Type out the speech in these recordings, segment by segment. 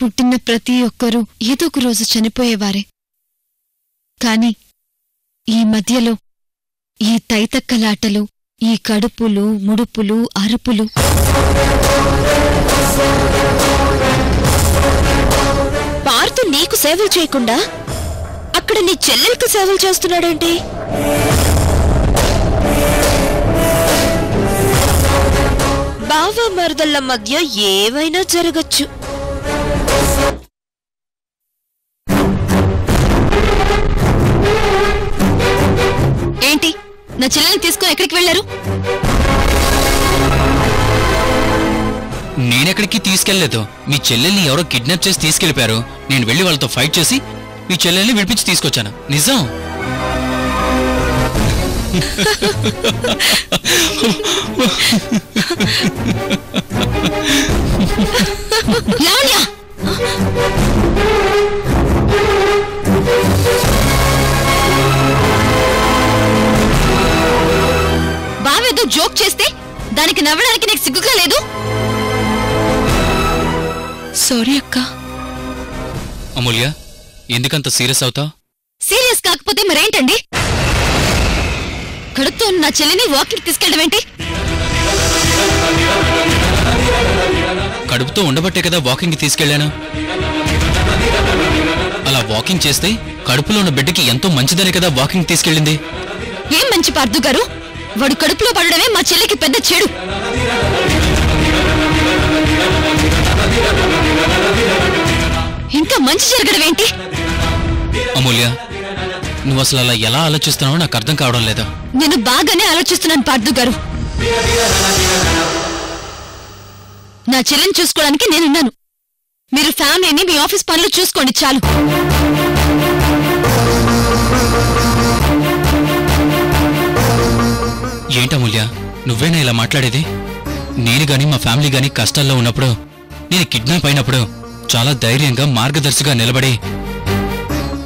పుట్టిన ప్రతి ఒక్కరూ ఏదో ఒక రోజు చనిపోయేవారే. కాని ఈ మధ్యలో ఈ తైతక్కలాటలు, ఈ కడుపులు, ముడుపులు, అరుపులు, పార్థు నీకు సేవలు చేయకుండా అక్కడ నీ చెల్లెలకు సేవలు చేస్తున్నాడేంటి? బావ మరదళ్ళ మధ్య ఏవైనా జరగచ్చు. ఏంటి నా చెల్లెల్ని తీసుకుని ఎక్కడికి వెళ్లారు? నేనెక్కడికి తీసుకెళ్లేదు. మీ చెల్లెల్ని ఎవరో కిడ్నాప్ చేసి తీసుకెళ్లిపారు. నేను వెళ్లి వాళ్ళతో ఫైట్ చేసి మీ చెల్లెల్ని విడిపించి తీసుకొచ్చాను. నిజం. బావేదో జోక్ చేస్తే దానికి నవ్వడానికి నీకు సిగ్గుగా లేదు? సారీ అక్క. అమూల్య, ఎందుకంత సీరియస్ అవుతావు? సీరియస్ కాకపోతే మరేంటండి? కడుపుతో నా చెల్లిని వాకింగ్ తీసుకెళ్ళడం ఏంటి? కడుపుతో ఉండబట్టే కదా వాకింగ్ తీసుకెళ్లాను. అలా వాకింగ్ చేస్తే కడుపులో ఉన్న బిడ్డకి ఎంతో మంచిదనే కదా వాకింగ్ తీసుకెళ్ళింది. ఏం మంచి పార్థు గారు, వాడు కడుపులో పడడమే మా చెల్లికి పెద్ద చెడు. ఇంకా మంచి జరగడం ఏంటి? అమూల్య, నువ్వు అసలు అలా ఎలా ఆలోచిస్తున్నావో నాకు అర్థం కావడం లేదా? నేను బాగానే ఆలోచిస్తున్నాను పార్థు గారు. నా చెల్లిని చూసుకోవడానికి నేనున్నాను. మీరు ఫ్యామిలీని, మీ ఆఫీస్ పనులు చూసుకోండి చాలు. ఏంటమూల్య, నువ్వేనా ఇలా మాట్లాడేది? నేను గాని మా ఫ్యామిలీ గాని కష్టాల్లో ఉన్నప్పుడు, నేను కిడ్నాప్ అయినప్పుడు చాలా ధైర్యంగా మార్గదర్శిగా నిలబడి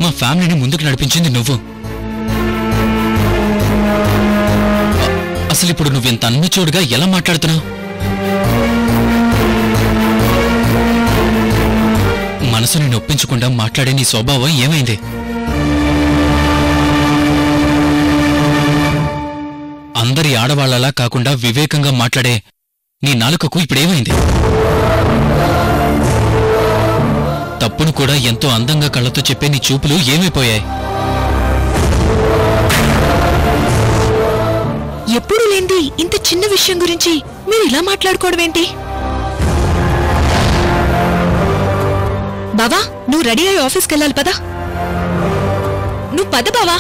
మా ఫ్యామిలీని ముందుకు నడిపించింది నువ్వు. అసలు ఇప్పుడు నువ్వెంత అన్నిచోడుగా ఎలా మాట్లాడుతున్నావు? మనసుని నొప్పించకుండా మాట్లాడే నీ స్వభావం ఏమైంది? అందరి ఆడవాళ్లలా కాకుండా వివేకంగా మాట్లాడే నీ నాలుకకు ఇప్పుడేమైంది? తప్పును కూడా ఎంతో అందంగా కళ్ళతో చెప్పే నీ చూపులు ఏమైపోయాయి? ఎప్పుడు లేంది ఇంత చిన్న విషయం గురించి మీరు ఇలా మాట్లాడుకోవడం ఏంటి? బావా, నువ్వు రెడీ అయ్యి ఆఫీస్కి వెళ్ళాలి. పదా, నువ్వు పద బావా.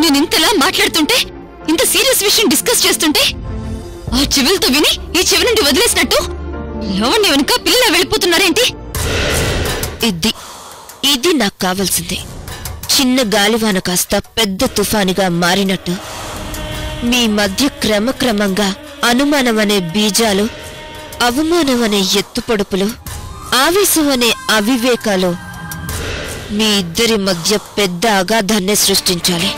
నేనింతలా మాట్లాడుతుంటే, ఇంత సీరియస్ విషయం డిస్కస్ చేస్తుంటే ఆ చెవులతో విని ఈ చెవి నుండి వదిలేసినట్టు ఎవరిని వెనుక పిల్లలా వెళ్ళిపోతున్నారేంటి? ఇది నాకు కావాల్సింది. చిన్న గాలివాన కాస్త పెద్ద తుఫానుగా మారినట్టు మీ మధ్య క్రమక్రమంగా అనుమానం అనే బీజాలు, అవమానం అనే ఎత్తుపొడుపులు, ఆవేశం అనే అవివేకాలు మీ ఇద్దరి మధ్య పెద్ద అగాధాన్నే సృష్టించాలి.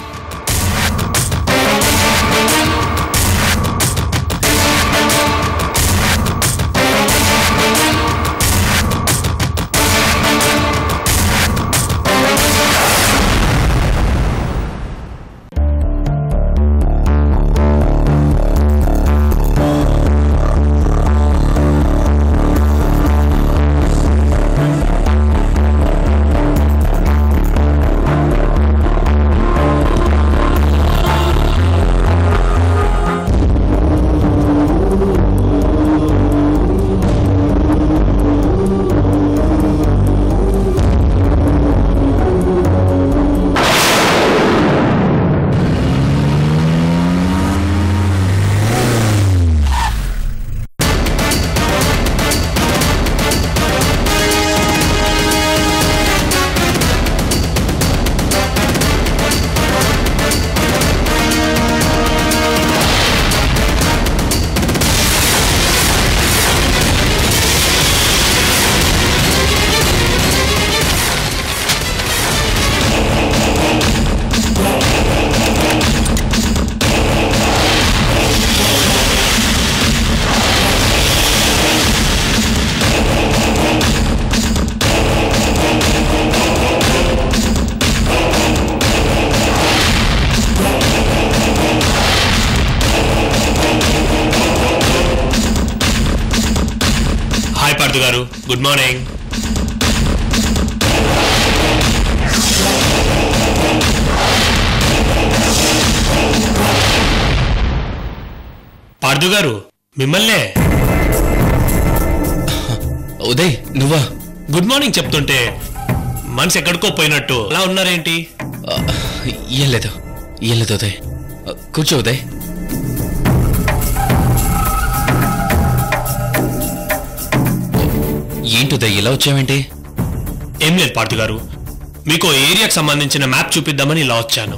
పార్థు గారు, గుడ్ మార్నింగ్. పార్థు గారు, మిమ్మల్నే. ఉదయ్, నువ్వా? గుడ్ మార్నింగ్ చెప్తుంటే మనసు ఎక్కడికో పోయినట్టు అలా ఉన్నారేంటి? ఏం లేదు ఉదయ్. కూర్చో ఉదయ్. ఏంటి ఉదయ్ ఇలా వచ్చావేంటి? ఏం లేదు పార్థు గారు, మీకు ఏరియాకి సంబంధించిన మ్యాప్ చూపిద్దామని ఇలా వచ్చాను.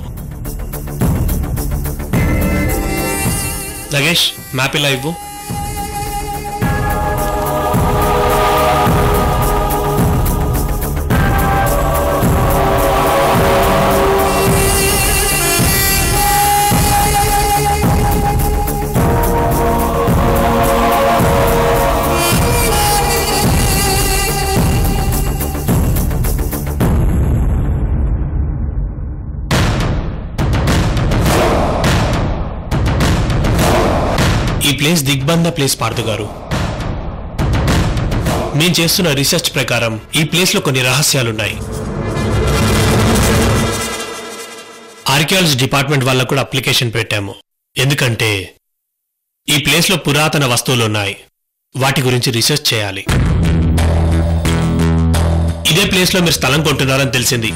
నగేష్, మ్యాప్ ఇలా ఇవ్వు. ఈ ప్లేస్ దిగ్బంధ ప్లేస్ పార్థు గారు. మేము చేస్తున్న రీసెర్చ్ ప్రకారం ఈ ప్లేస్ లో కొన్ని రహస్యాలున్నాయి. ఆర్కియాలజీ డిపార్ట్మెంట్ వాళ్ళకు కూడా అప్లికేషన్ పెట్టాము. ఎందుకంటే ఈ ప్లేస్ లో పురాతన వస్తువులు ఉన్నాయి, వాటి గురించి రీసెర్చ్ చేయాలి. ఇదే ప్లేస్ లో మీరు స్థలం కొంటున్నారని తెలిసింది.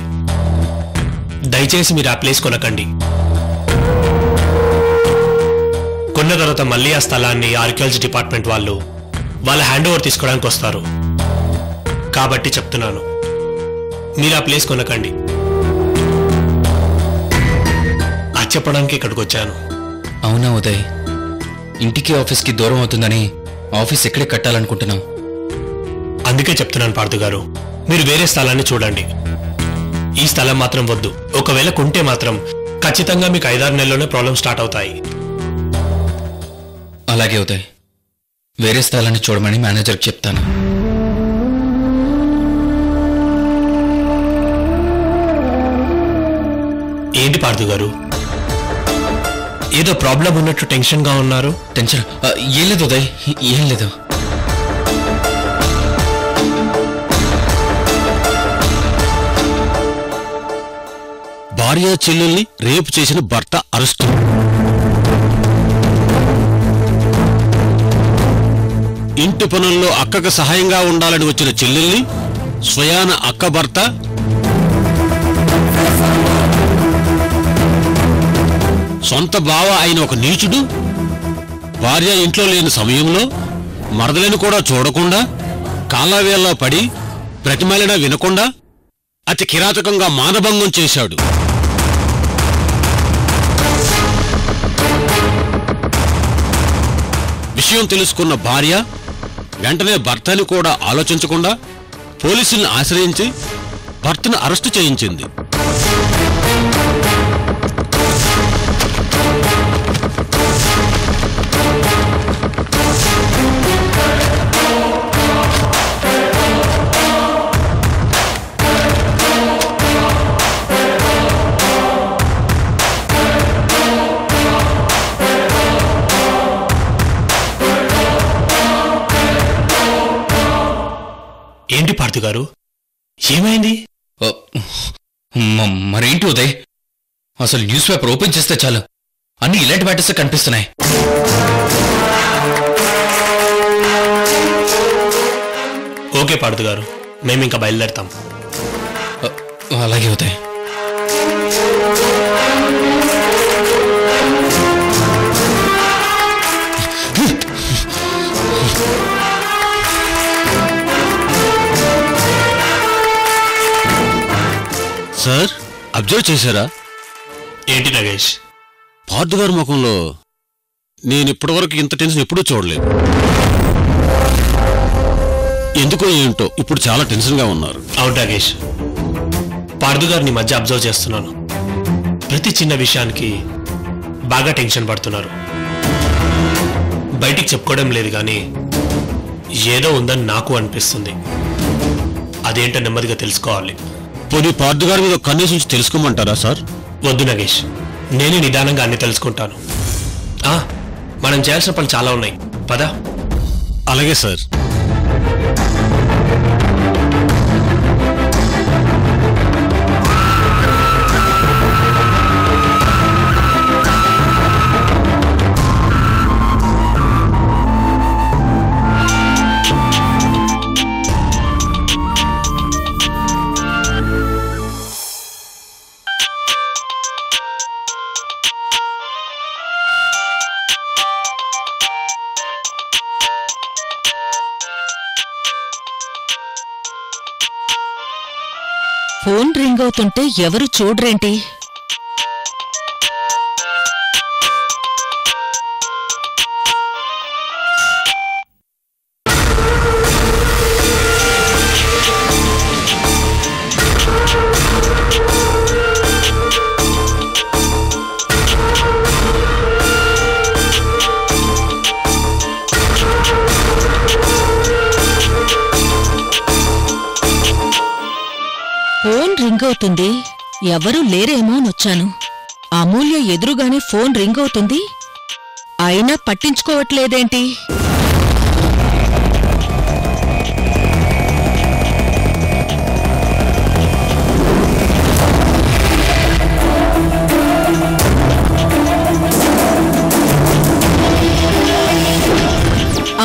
దయచేసి మీరు ఆ ప్లేస్ కొనకండి. కొన్న తర్వాత మళ్ళీ ఆ స్థలాన్ని ఆర్కియాలజీ డిపార్ట్మెంట్ వాళ్ళు వాళ్ళ హ్యాండ్ ఓవర్ తీసుకోవడానికి వస్తారు. కాబట్టి చెప్తున్నాను, మీరు ఆ ప్లేస్ కొనకండి. అది చెప్పడానికి ఇక్కడికి వచ్చాను. అవునా ఉదయ్, ఇంటికి ఆఫీస్కి దూరం అవుతుందని ఆఫీస్ ఎక్కడే కట్టాలనుకుంటున్నావు? అందుకే చెప్తున్నాను పార్థు గారు, మీరు వేరే స్థలాన్ని చూడండి. ఈ స్థలం మాత్రం వద్దు. ఒకవేళ కొంటే మాత్రం ఖచ్చితంగా మీకు 5-6 నెలల్లోనే ప్రాబ్లం స్టార్ట్ అవుతాయి. అలాగే ఉదయ్, వేరే స్థలాన్ని చూడమని మేనేజర్కి చెప్తాను. ఏంటి పార్థు గారు, ఏదో ప్రాబ్లం ఉన్నట్టు టెన్షన్గా ఉన్నారు? టెన్షన్ ఏం లేదు ఉదయ్, ఏం లేదు. భార్య చెల్లెల్ని రేపు చేసిన భర్త అరెస్టు. ఇంటి పనుల్లో అక్కకు సహాయంగా ఉండాలని వచ్చిన చెల్లెల్ని స్వయాన అక్క భర్త సొంత బావ అయిన ఒక నీచుడు భార్య ఇంట్లో లేని సమయంలో మరదలను కూడా చూడకుండా కాళ్ళవేళ్ళలో పడి ప్రతిమలినా వినకుండా అతి కిరాతకంగా మానభంగం చేశాడు. విషయం తెలుసుకున్న భార్య వెంటనే భర్తని కూడా ఆలోచించకుండా పోలీసుల్ని ఆశ్రయించి భర్తను అరెస్టు చేయించింది. ఏంటి పార్థు గారు, ఏమైంది? మరేంటి ఉదయ్, అసలు న్యూస్ పేపర్ ఓపెన్ చేస్తే చాలు అన్ని ఇలాంటి మ్యాటర్స్ కనిపిస్తున్నాయి. ఓకే పార్థు గారు, మేము ఇంకా బయలుదేరుతాం. అలాగే ఉదయ్. సార్, అబ్జర్వ్ చేశారా? ఏంటి నగేష్? పార్థు గారి ముఖంలో నేను ఇప్పటివరకు ఇంత టెన్షన్ ఎప్పుడూ చూడలేదు. ఎందుకో ఏంటో ఇప్పుడు చాలా టెన్షన్గా ఉన్నారు. అవును నగేష్, పార్థు గారిని మధ్య అబ్జర్వ్ చేస్తున్నాను. ప్రతి చిన్న విషయానికి బాగా టెన్షన్ పడుతున్నారు. బయటికి చెప్పుకోవడం లేదు కానీ ఏదో ఉందని నాకు అనిపిస్తుంది. అదేంటో నెమ్మదిగా తెలుసుకోవాలి. పోనీ పార్థు గారి మీద కన్నేసి తెలుసుకోమంటారా సార్? వద్దు నగేష్, నేనే నిదానంగా అన్ని తెలుసుకుంటాను. మనం చేయాల్సిన పనులు చాలా ఉన్నాయి, పద. అలాగే సార్. ఫోన్ రింగ్ అవుతుంటే ఎవరు చూడ్రేంటి? ఫోన్ రింగ్ అవుతుంది, ఎవరూ లేరేమో అనొచ్చాను. అమూల్య ఎదురుగానే ఫోన్ రింగ్ అవుతుంది, అయినా పట్టించుకోవట్లేదేంటి?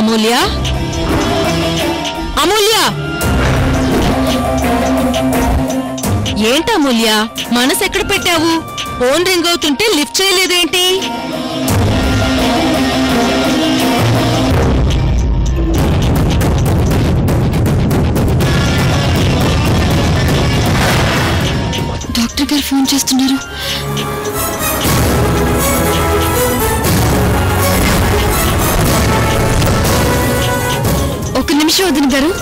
అమూల్య, అమూల్య! ఏంటమూల్య, మనసెక్కడ పెట్టావు? ఫోన్ రింగ్ అవుతుంటే లిఫ్ట్ చేయలేదేంటి? డాక్టర్ గారు ఫోన్ చేస్తున్నారు. ఒక నిమిషం వదిన గారు.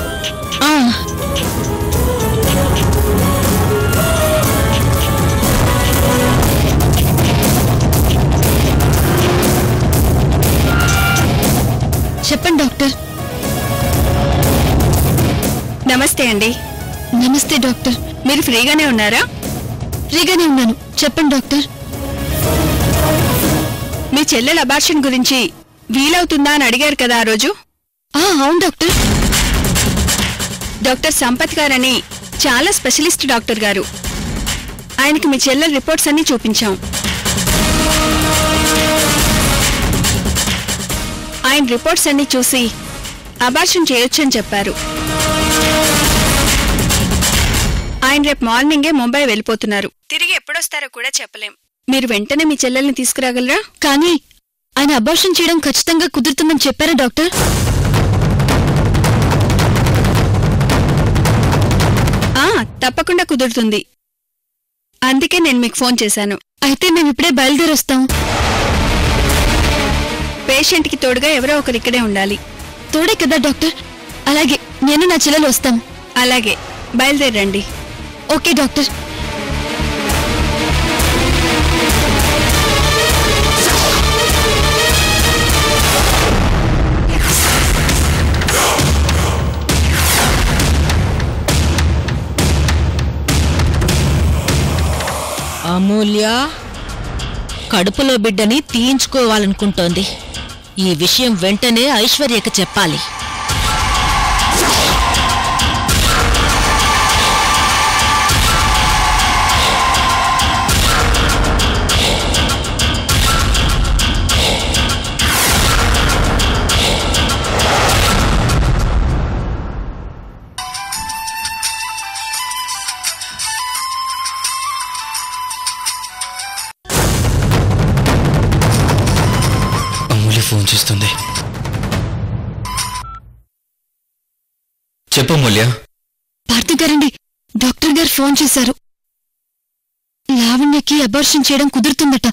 చెప్పండి డాక్టర్. నమస్తే అండి. నమస్తే డాక్టర్. మీరు ఫ్రీగానే ఉన్నారా? ఫ్రీగానే ఉన్నాను. చెప్పండి డాక్టర్. మీ చెల్లెల అబార్షన్ గురించి వీలవుతుందా అని అడిగారు కదా ఆ రోజు. అవును డాక్టర్. డాక్టర్ సంపత్ గారని చాలా స్పెషలిస్ట్ డాక్టర్ గారు. ఆయనకి మీ చెల్లెల రిపోర్ట్స్ అన్ని చూపించాం. ఆయన రిపోర్ట్స్ అన్ని చూసి అబార్షన్ చేయొచ్చని చెప్పారు. ఆయన రేపు మార్నింగే ముంబై వెళ్ళిపోతున్నారు. తిరిగి ఎప్పుడొస్తారో కూడా చెప్పలేం. మీరు వెంటనే మీ చెల్లెల్ని తీసుకురాగలరా? కానీ ఆయన అబార్షన్ చేయడం ఖచ్చితంగా కుదురుతుందని చెప్పారా డాక్టర్? తప్పకుండా కుదురుతుంది. అందుకే నేను మీకు ఫోన్ చేశాను. అయితే మేము ఇప్పుడే బయలుదేరొస్తాం. పేషెంట్కి తోడుగా ఎవరో ఒకరు ఇక్కడే ఉండాలి. తోడే కదా డాక్టర్? అలాగే, నేను నా చెల్లెలు వస్తాం. అలాగే, బయలుదేరండి. Okay doctor. అమూల్య కడుపులో బిడ్డని తీయించుకోవాలనుకుంటోంది. ఈ విషయం వెంటనే ఐశ్వర్యకి చెప్పాలి. ఫోన్ చేస్తుంది. చెప్పు అమూల్య. పార్థు గారండి, డాక్టర్ గారు ఫోన్ చేశారు. లావణ్యకి అబార్షన్ చేయడం కుదురుతుందట.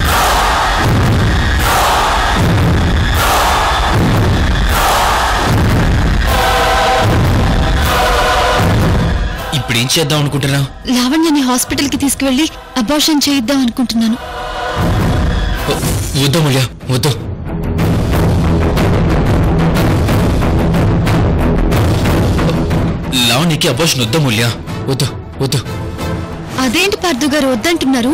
ఇప్పుడేం చేద్దాం అనుకుంటున్నావు? లావణ్యని హాస్పిటల్కి తీసుకువెళ్ళి అబార్షన్ చేయిద్దాం అనుకుంటున్నాను. వద్దు అమూల్య, వద్దు. లావణ్యకి అబార్షన్ వద్దు అమూల్య, వద్దు వద్దు. అదేంటి పార్థు గారు వద్దంటున్నారు?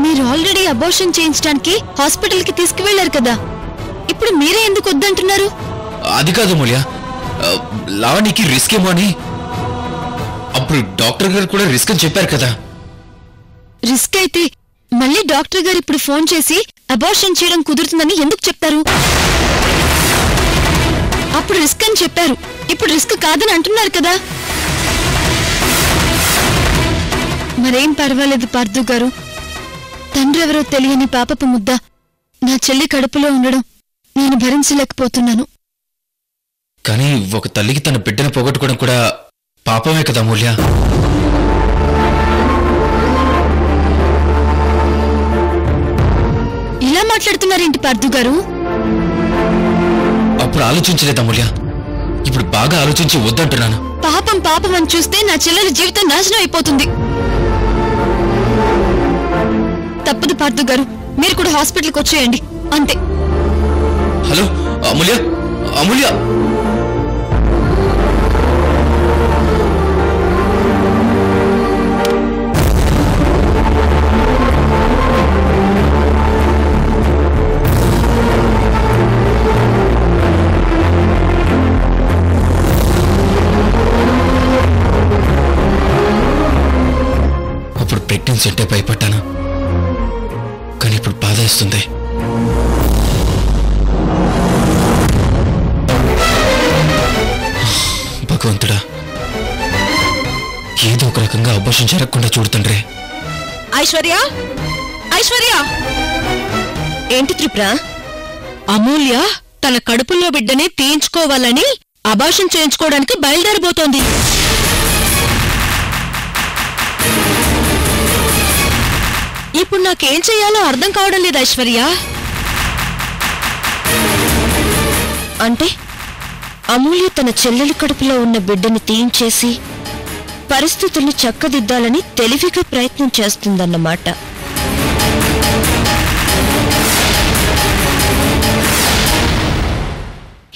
మీరు ఆల్రెడీ అబార్షన్ చేయించడానికి హాస్పిటల్కి తీసుకువెళ్లారు కదా, ఇప్పుడు మీరే ఎందుకు వద్దంటున్నారు? అది కాదు అమూల్య, లావణ్యకి రిస్క్ ఏమో అని. అప్పుడు డాక్టర్ గారు కూడా రిస్క్ అని చెప్పారు కదా. రిస్క్ అయితే మళ్ళీ డాక్టర్ గారు ఇప్పుడు ఫోన్ చేసి అబార్షన్ చేయడం కుదురుతుందని ఎందుకు చెప్తారు? అప్పుడు రిస్క్ అని చెప్పారు, ఇప్పుడు రిస్క్ కాదని అంటున్నారు కదా. మరేం పర్వాలేదు పార్థు గారు. తండ్రి ఎవరో తెలియని పాపపు ముద్ద నా చెల్లి కడుపులో ఉండడం నేను భరించలేకపోతున్నాను. కానీ ఒక తల్లికి తన బిడ్డను పోగొట్టుకోవడం కూడా పాపమే కదా అమూల్య. మాట్లాడుతున్నారేంటి పార్థు గారు? అప్పుడు ఆలోచించలేదు అమూల్య, ఇప్పుడు బాగా ఆలోచించి వద్దంటున్నాను. పాపం పాపం అని చూస్తే నా చెల్లెల జీవితం నాశనం అయిపోతుంది. తప్పదు పార్థు గారు, మీరు కూడా హాస్పిటల్కి వచ్చేయండి అంతే. హలో అమూల్య, అమూల్య, అప్పుడు ప్రెగ్నెన్సీ అంటే భయపడ్డాను, కానీ ఇప్పుడు బాధ వేస్తుంది. భగవంతుడా, ఏదో ఒక రకంగా అబార్షన్ జరగకుండా చూడుతండ్రే. ఐశ్వర్య, ఐశ్వర్య! ఏంటి త్రిపుర? అమూల్య తన కడుపులో బిడ్డని తీయించుకోవాలని అబార్షన్ చేయించుకోవడానికి బయలుదేరబోతోంది. ఇప్పుడు నాకేం చెయ్యాలో అర్థం కావడం లేదు ఐశ్వర్య. అంటే అమూల్య తన చెల్లెలి కడుపులో ఉన్న బిడ్డని తీయించేసి పరిస్థితుల్ని చక్కదిద్దాలని తెలివిగా ప్రయత్నం చేస్తుందన్నమాట.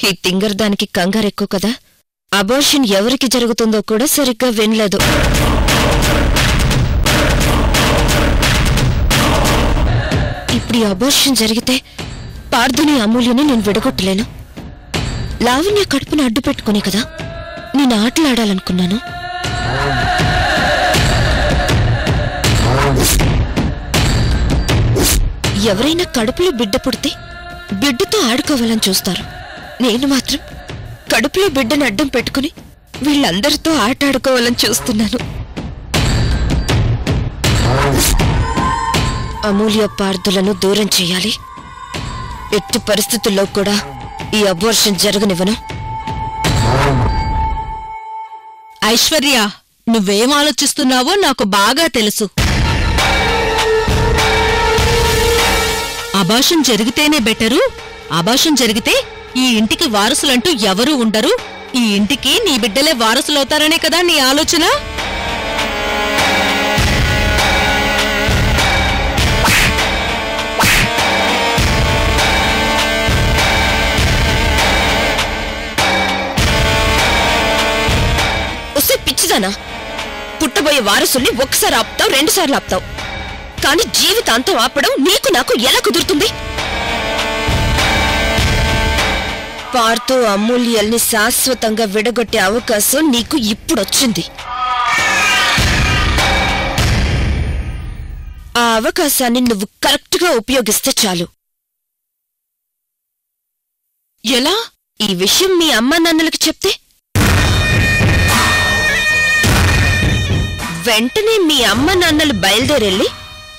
ఈ తింగర్ దానికి కంగారెక్కువ కదా. అబార్షన్ ఎవరికి జరుగుతుందో కూడా సరిగ్గా వినలేదు. ఇప్పుడు ఈ అబార్షన్ జరిగితే పార్థుని అమూల్యని నేను విడగొట్టలేను. లావణ్య కడుపును అడ్డు పెట్టుకునే కదా నేను ఆటలాడాలనుకున్నాను. ఎవరైనా కడుపులో బిడ్డ పుడితే బిడ్డతో ఆడుకోవాలని చూస్తారు. నేను మాత్రం కడుపులో బిడ్డను అడ్డం పెట్టుకుని వీళ్ళందరితో ఆటాడుకోవాలని చూస్తున్నాను. అమూల్య పార్థులను దూరం చేయాలి. ఎట్టి పరిస్థితుల్లో కూడా ఈ అబార్షన్ జరగనివ్వను. ఐశ్వర్య, నువ్వేం ఆలోచిస్తున్నావో నాకు బాగా తెలుసు. అబార్షన్ జరిగితేనే బెటరు. అబార్షన్ జరిగితే ఈ ఇంటికి వారసులంటూ ఎవరూ ఉండరు. ఈ ఇంటికి నీ బిడ్డలే వారసులవుతారనే కదా నీ ఆలోచన? పిచ్చిదానా? పుట్టబోయే వారసుల్ని ఒకసారి ఆపుతావు, 2 సార్లు ఆపుతావు, కానీ జీవితాంతం ఆపడం నీకు నాకు ఎలా కుదురుతుంది? పార్థు అమూల్యల్ని శాశ్వతంగా విడగొట్టే అవకాశం నీకు ఇప్పుడొచ్చింది. ఆ అవకాశాన్ని నువ్వు కరెక్ట్గా ఉపయోగిస్తే చాలు. ఎలా? ఈ విషయం మీ అమ్మా నాన్నలకు చెప్తే వెంటనే మీ అమ్మ నాన్నలు బయలుదేరెళ్ళి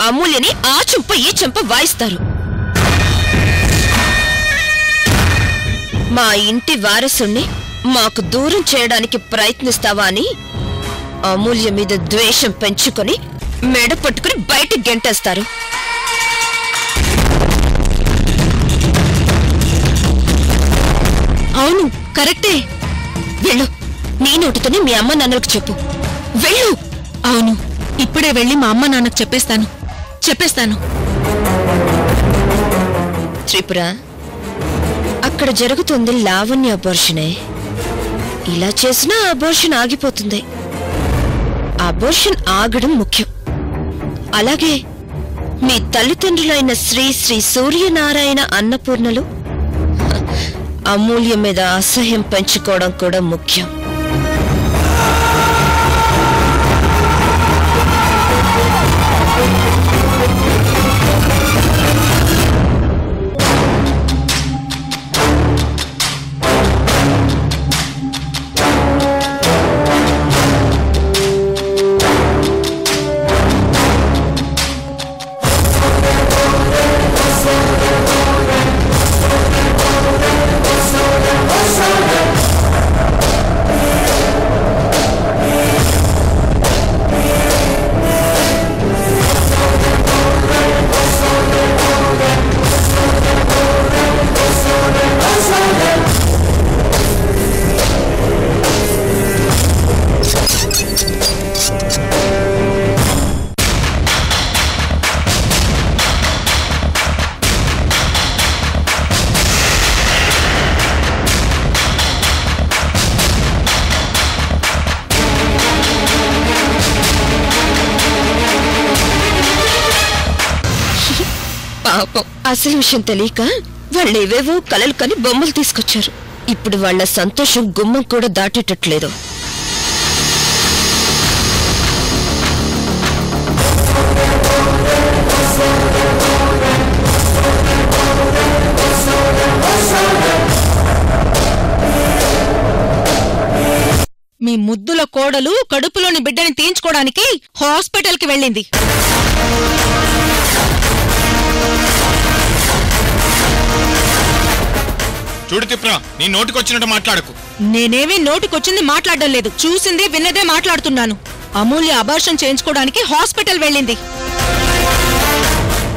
అమూల్యని ఆ చెంప ఈ చెంప వాయిస్తారు. మా ఇంటి వారసుణ్ణి మాకు దూరం చేయడానికి ప్రయత్నిస్తావా అని అమూల్య మీద ద్వేషం పెంచుకొని మెడ పట్టుకుని బయటికి గెంటేస్తారు. అవును, కరెక్టే. వెళ్ళు, నీ నోటితోనే మీ అమ్మ నాన్నలకు చెప్పు. వెళ్ళు. అవును, ఇప్పుడే వెళ్ళి మా అమ్మ నాన్నకు చెప్పేస్తాను. త్రిపుర, అక్కడ జరుగుతుంది లావణ్య అబార్షనే. ఇలా చేసినా అబార్షన్ ఆగిపోతుంది. అబార్షన్ ఆగడం ముఖ్యం. అలాగే మీ తల్లిదండ్రులైన శ్రీ శ్రీ సూర్యనారాయణ అన్నపూర్ణలు అమూల్య మీద అసహ్యం పెంచుకోవడం కూడా ముఖ్యం. పాపం అసలు విషయం తెలియక వాళ్ళేవేవో కలలు కని బొమ్మలు తీసుకొచ్చారు. ఇప్పుడు వాళ్ళ సంతోషం గుమ్మం కూడా దాటేటట్లేదు. మీ ముద్దుల కోడలు కడుపులోని బిడ్డని తీయించుకోవడానికి హాస్పిటల్కి వెళ్ళింది. చూడు తిప్రా, నీ నోటికొచ్చినట్టు మాట్లాడకు. నేనేమీ నోటికొచ్చింది మాట్లాడడం లేదు, చూసింది విన్నదే మాట్లాడుతున్నాను. అమూల్య అబార్షన్ చేయించుకోవడానికి హాస్పిటల్ వెళ్ళింది.